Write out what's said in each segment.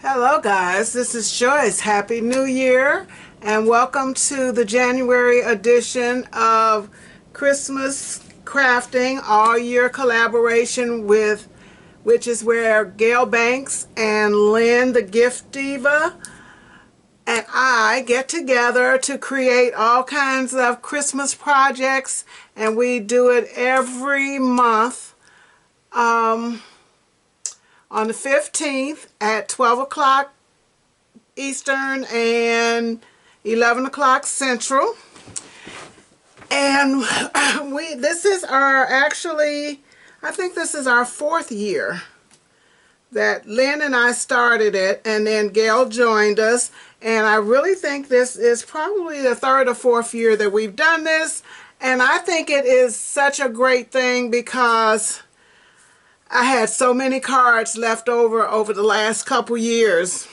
Hello guys, this is Joyce. Happy New Year and welcome to the January edition of Christmas Crafting All Year Collaboration which is where Gail Banks and Lynn the Gift Diva and I get together to create all kinds of Christmas projects, and we do it every month. On the 15th at 12 o'clock Eastern and 11 o'clock Central. And this is I think this is our fourth year that Lynn and I started it, and then Gail joined us. And I really think this is probably the third or fourth year that we've done this. And I think it is such a great thing because I had so many cards left over the last couple years.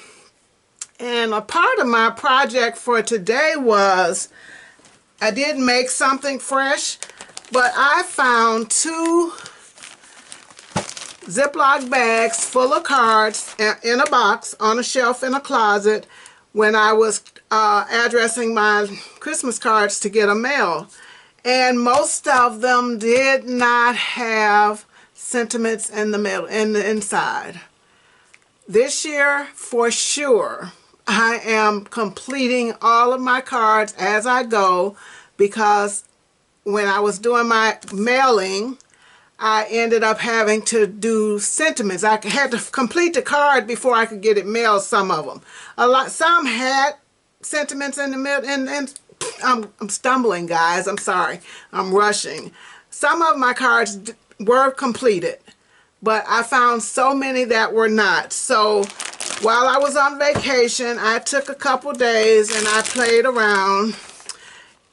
And a part of my project for today was, I did make something fresh, but I found 2 Ziploc bags full of cards in a box on a shelf in a closet when I was addressing my Christmas cards to get them mailed. And most of them did not have sentiments in the middle, in the inside. This year, for sure, I am completing all of my cards as I go, because when I was doing my mailing, I ended up having to do sentiments. I had to complete the card before I could get it mailed, some of them. Some had sentiments in the middle, and I'm stumbling, guys. I'm sorry. I'm rushing. Some of my cards were completed, but I found so many that were not. So while I was on vacation, I took a couple days and I played around,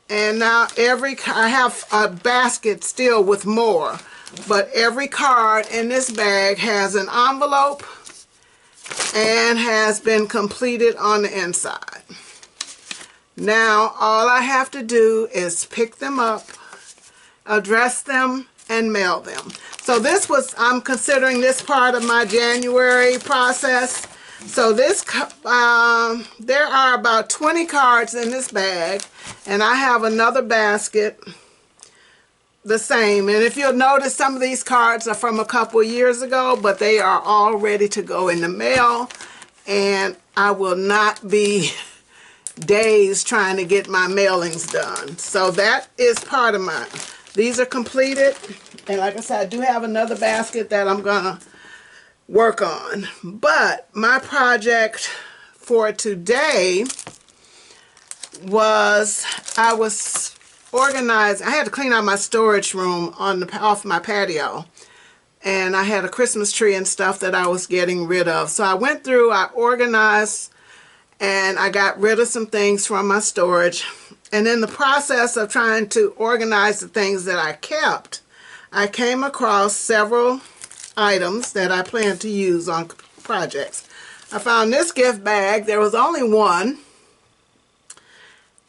and now I have a basket still with more, but every card in this bag has an envelope and has been completed on the inside. Now all I have to do is pick them up, address them, and mail them. So I'm considering this part of my January process. So there are about 20 cards in this bag, and I have another basket the same. And if you'll notice, some of these cards are from a couple years ago, but they are all ready to go in the mail, and I will not be days trying to get my mailings done. So that is part of mine. These are completed, and like I said, I do have another basket that I'm gonna work on. But my project for today was, I was organizing. I had to clean out my storage room off my patio, and I had a Christmas tree and stuff that I was getting rid of. So I went through, I organized, and I got rid of some things from my storage. And in the process of trying to organize the things that I kept, I came across several items that I plan to use on projects. I found this gift bag. There was only one,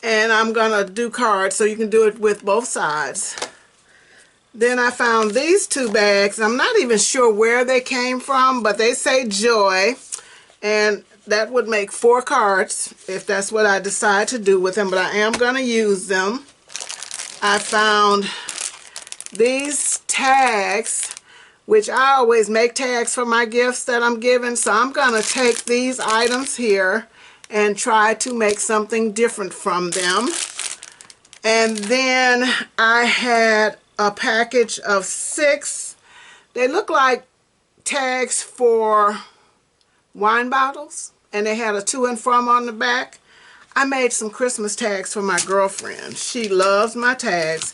and I'm gonna do cards so you can do it with both sides. Then I found these 2 bags. I'm not even sure where they came from, but they say Joy, and that would make 4 cards if that's what I decide to do with them, but I am going to use them. I found these tags, which I always make tags for my gifts that I'm giving, so I'm going to take these items here and try to make something different from them. And then I had a package of 6. They look like tags for wine bottles, and they had a to and from on the back. I made some Christmas tags for my girlfriend. She loves my tags.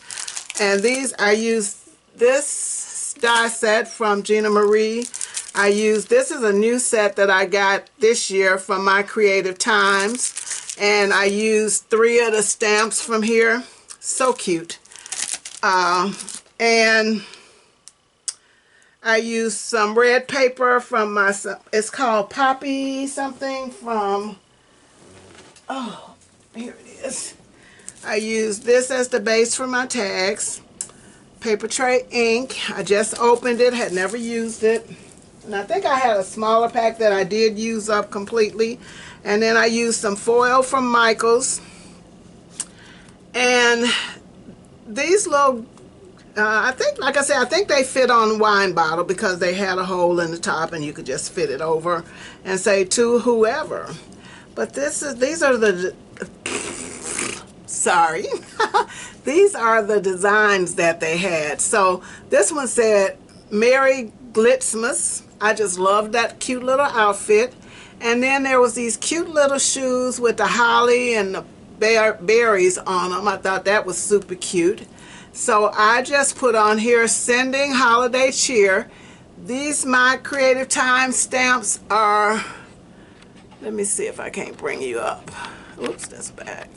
And these, I used this die set from Gina Marie. This is a new set that I got this year from my Creative Times. And I used 3 of the stamps from here. So cute. And I used some red paper from it's called Poppy something from, oh, here it is. I used this as the base for my tags. Paper tray ink. I just opened it, had never used it. And I think I had a smaller pack that I did use up completely. And then I used some foil from Michaels. And these little, I think, like I said, I think they fit on wine bottle because they had a hole in the top and you could just fit it over and say to whoever. But these are the, sorry, these are the designs that they had. So this one said, Merry Glitzmas. I just loved that cute little outfit. And then there was these cute little shoes with the holly and the berries on them. I thought that was super cute. So I just put on here, sending holiday cheer. These my creative time stamps are, let me see if I can't bring you up. Oops, that's back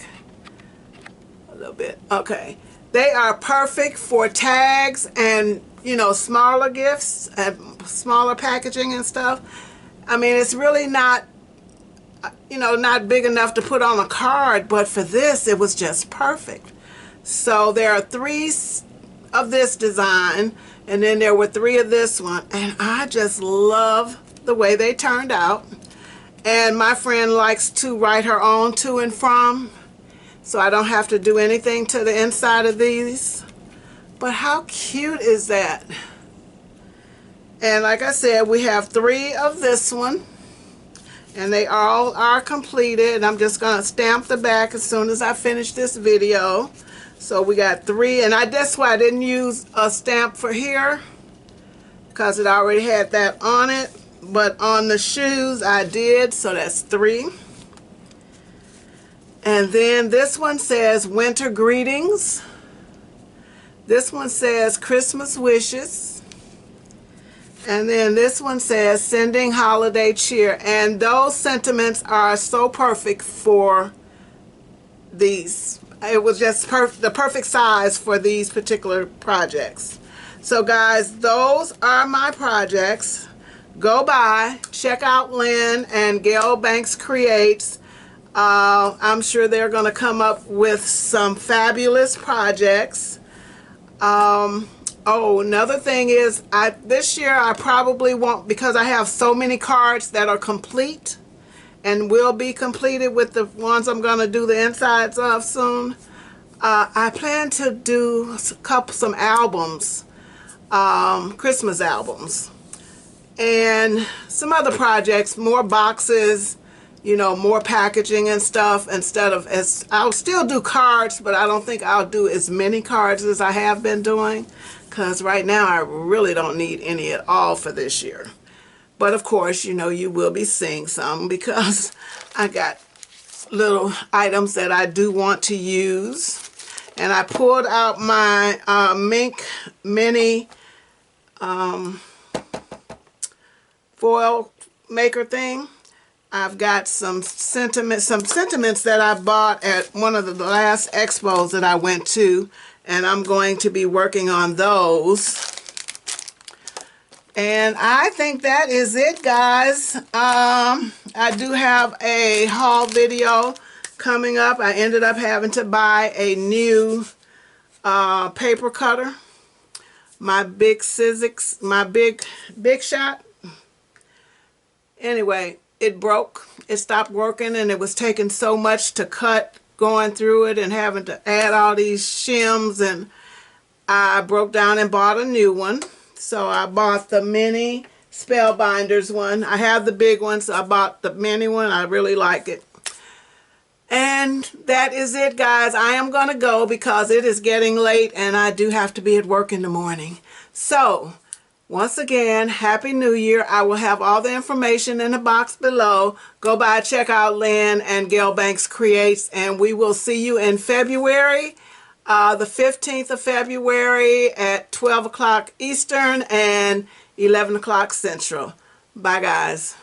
a little bit. Okay. They are perfect for tags and, you know, smaller gifts and smaller packaging and stuff. I mean, it's really not, you know, not big enough to put on a card, but for this, it was just perfect. So there are 3 of this design, and then there were 3 of this one, and I just love the way they turned out. And my friend likes to write her own to and from, so I don't have to do anything to the inside of these. But how cute is that? And like I said, we have 3 of this one, and they all are completed. I'm just going to stamp the back as soon as I finish this video. So we got 3, and that's why I didn't use a stamp for here, because it already had that on it. But on the shoes I did, so that's 3. And then this one says Winter Greetings. This one says Christmas Wishes. And then this one says Sending Holiday Cheer. And those sentiments are so perfect for these. It was just the perfect size for these particular projects. So guys, those are my projects. Go by, check out Lynn and Gail Banks Creates. I'm sure they're going to come up with some fabulous projects. Oh, another thing is, this year I probably won't, because I have so many cards that are complete and will be completed with the ones I'm going to do the insides of soon. I plan to do some albums, Christmas albums, and some other projects, more boxes, you know, more packaging and stuff. I'll still do cards, but I don't think I'll do as many cards as I have been doing, because right now I really don't need any at all for this year. But of course, you know, you will be seeing some, because I got little items that I do want to use. And I pulled out my Mink Mini foil maker thing. I've got some sentiments that I bought at one of the last expos that I went to, and I'm going to be working on those. And I think that is it, guys. I do have a haul video coming up. I ended up having to buy a new paper cutter. My big Sizzix, my big shot. Anyway, it broke. It stopped working, and it was taking so much to cut going through it and having to add all these shims, and I broke down and bought a new one. So I bought the mini Spellbinders one. I have the big one, so I bought the mini one. I really like it. And that is it, guys. I am going to go because it is getting late and I do have to be at work in the morning. So, once again, Happy New Year. I will have all the information in the box below. Go by, check out Lynn and Gail Banks Creates, and we will see you in February, the 15th of February at 12 o'clock Eastern and 11 o'clock Central. Bye, guys.